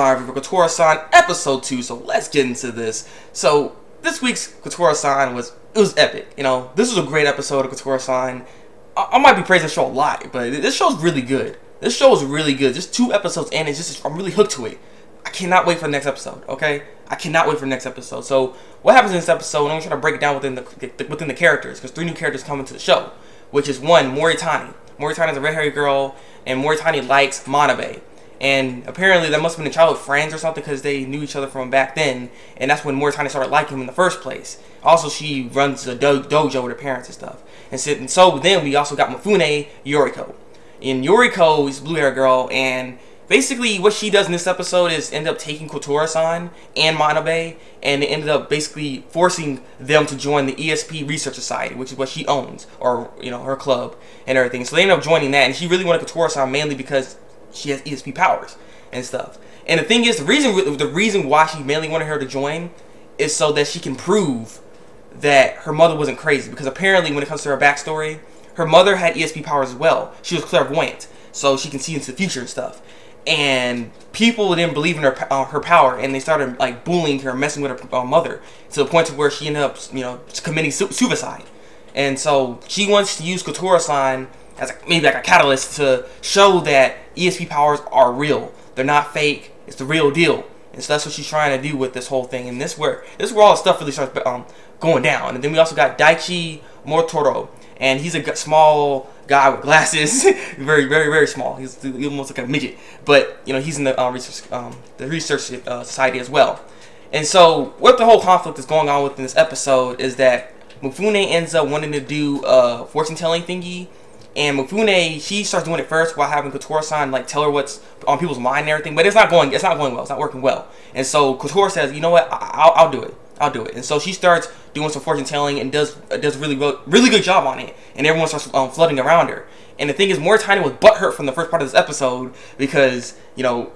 my review for Kotoura-San episode 2, so let's get into this. So this week's Kotoura-San was epic. You know, this was a great episode of Kotoura-San. I might be praising the show a lot, but this show's really good. This show is really good. Just 2 episodes in, I'm really hooked to it. I cannot wait for the next episode, okay? I cannot wait for the next episode. So what happens in this episode, I'm going to try to break it down within the characters, because 3 new characters come into the show, which is 1, Moritani. Moritani is a red-haired girl, and Moritani likes Manabe. And apparently that must have been childhood friends or something, because they knew each other from back then, and that's when Moritani started liking him in the first place. Also, she runs a dojo with her parents and stuff. And so then we also got Mifune Yoriko. And Yoriko is a blue-haired girl, and basically what she does in this episode is end up taking Kotoura-San and Manabe, and it ended up basically forcing them to join the ESP Research Society, which is what she owns, or, you know, her club and everything. So they ended up joining that, and she really wanted Kotoura-San mainly because she has ESP powers and stuff. And the thing is, the reason why she mainly wanted her to join is so that she can prove that her mother wasn't crazy. Because apparently, when it comes to her backstory, her mother had ESP powers as well. She was clairvoyant, so she can see into the future and stuff. And people didn't believe in her power, and they started like bullying her, messing with her mother, to the point to where she ended up, you know, committing suicide. And so she wants to use Kotoura-San as maybe like a catalyst to show that ESP powers are real. They're not fake. It's the real deal. And so that's what she's trying to do with this whole thing. And this is where all the stuff really starts going down. And then we also got Daichi Motoro, and he's a small guy with glasses, very, very, very small. He's almost like a midget. But you know, he's in the research society as well. And so what the whole conflict is going on within this episode is that Mifune ends up wanting to do a fortune telling thingy. And Mifune, she starts doing it first while having Kotoura-San like tell her what's on people's mind and everything, but it's not going well. It's not working well. And so Kotoura says, you know what, I'll do it. I'll do it. And so she starts doing some fortune telling and does a really good job on it. And everyone starts flooding around her. And the thing is, Moritani was butthurt from the first part of this episode because, you know,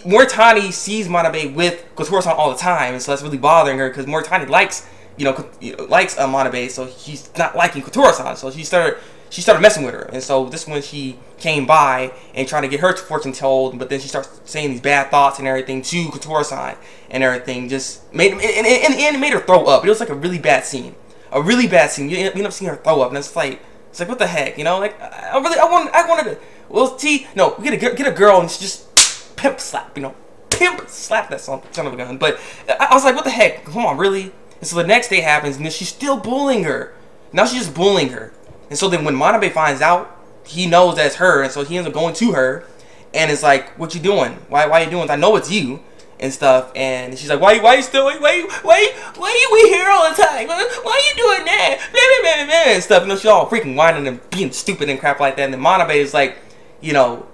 Moritani sees Manabe with Kotoura-San all the time, and so that's really bothering her because Moritani likes, likes Manabe, so she's not liking Kotoura-San. So she started messing with her, and so this one she came by and trying to get her fortune told, but then she starts saying these bad thoughts and everything to Kotoura-San and everything. Just made, in the end, it made her throw up. It was like a really bad scene, You end up seeing her throw up, and it's like what the heck, you know? Like I wanted to. Well, no, get a girl and just pimp slap, pimp slap that son of a gun. But I was like, what the heck? Come on, really? And so the next day happens, and then she's still bullying her. Now she's just bullying her. And so then when Manabe finds out, he knows that's her, and so he ends up going to her, and it's like, what you doing? Why you doing this? I know it's you, and stuff. And she's like, why you here all the time? Why you doing that? Blah, blah, blah, blah, and stuff. You know, she's all freaking whining and being stupid and crap like that. And then Manabe is like, you know,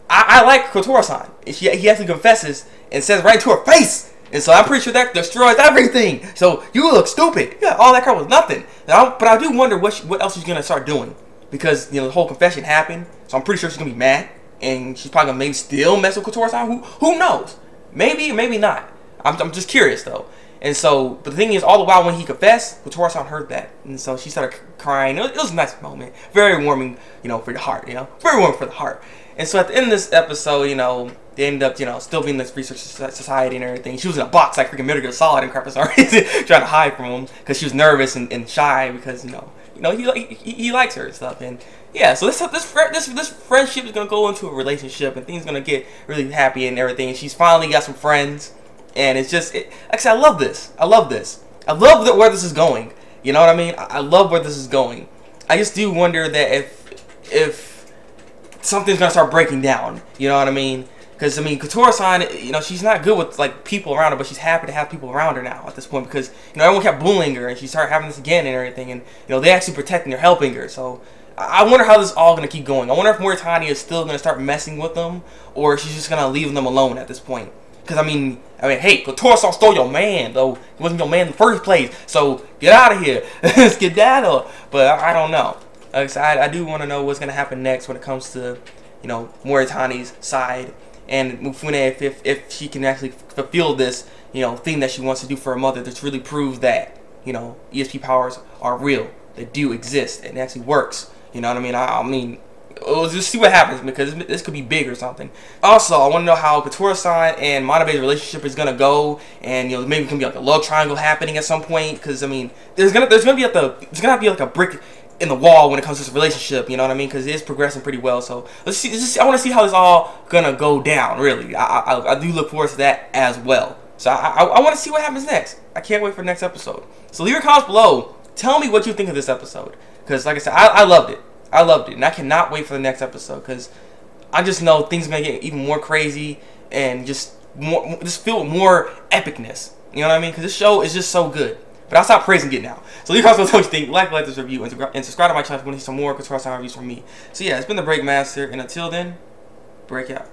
I like Kotoura-San. He actually confesses and says right to her face. And so I'm pretty sure that destroys everything. So you look stupid. Yeah, all that crap was nothing. But I do wonder what else she's gonna start doing, because, you know, the whole confession happened. So I'm pretty sure she's gonna be mad, and she's probably gonna maybe still mess with Kotoura-San. Who knows? Maybe, maybe not. I'm just curious though. And so, but the thing is, all the while when he confessed, Kotoura-San heard that, and so she started crying. It was a nice moment, very warming, you know, for the heart. You know, very warm for the heart. And so at the end of this episode, you know, they ended up, you know, still being this research society and everything. She was in a box like freaking Metal Gear Solid and crap for some reason, trying to hide from him because she was nervous and shy because, you know, he likes her and stuff. And yeah, so this friendship is gonna go into a relationship, and things gonna get really happy and everything. And she's finally got some friends, and it's just, like I said, I love this. I love where this is going. You know what I mean? I love where this is going. I just do wonder that if something's gonna start breaking down. You know what I mean? Because, I mean, Kotoura-San, you know, she's not good with, like, people around her, but she's happy to have people around her now at this point because, you know, everyone kept bullying her, and she started having this again and everything, and, you know, they actually protecting her, helping her. So I wonder how this is all going to keep going. I wonder if Moritani is still going to start messing with them, or if she's just going to leave them alone at this point. Because, I mean, hey, Kotoura-San stole your man, though. He wasn't your man in the first place, so get out of here. Skedaddle. But I don't know. Like I said, I do want to know what's going to happen next when it comes to, you know, Moritani's side. And Mifune, if she can actually fulfill this, you know, thing that she wants to do for her mother, that really proves that, you know, ESP powers are real. They do exist, and it actually works. You know what I mean? I mean, we'll just see what happens, because this could be big or something. Also, I want to know how Kotoura-San and Manabe's relationship is gonna go, and maybe it's gonna be like a love triangle happening at some point. Because I mean, there's gonna be like a brick in the wall when it comes to this relationship. You know what I mean? Because it is progressing pretty well. So let's see. I want to see how this all gonna go down. Really, I do look forward to that as well. So I want to see what happens next. I can't wait for the next episode. So leave your comments below. Tell me what you think of this episode. Because like I said, I loved it. I loved it, and I cannot wait for the next episode, because I just know things are gonna get even more crazy and just feel more epicness. You know what I mean? Because this show is just so good. But I'll stop praising it now. So leave your comments below what you think. Like this review, and subscribe to my channel if you want to see some more Kotoura-San reviews from me. So yeah, it's been the Thabreakmaster, and until then, break out.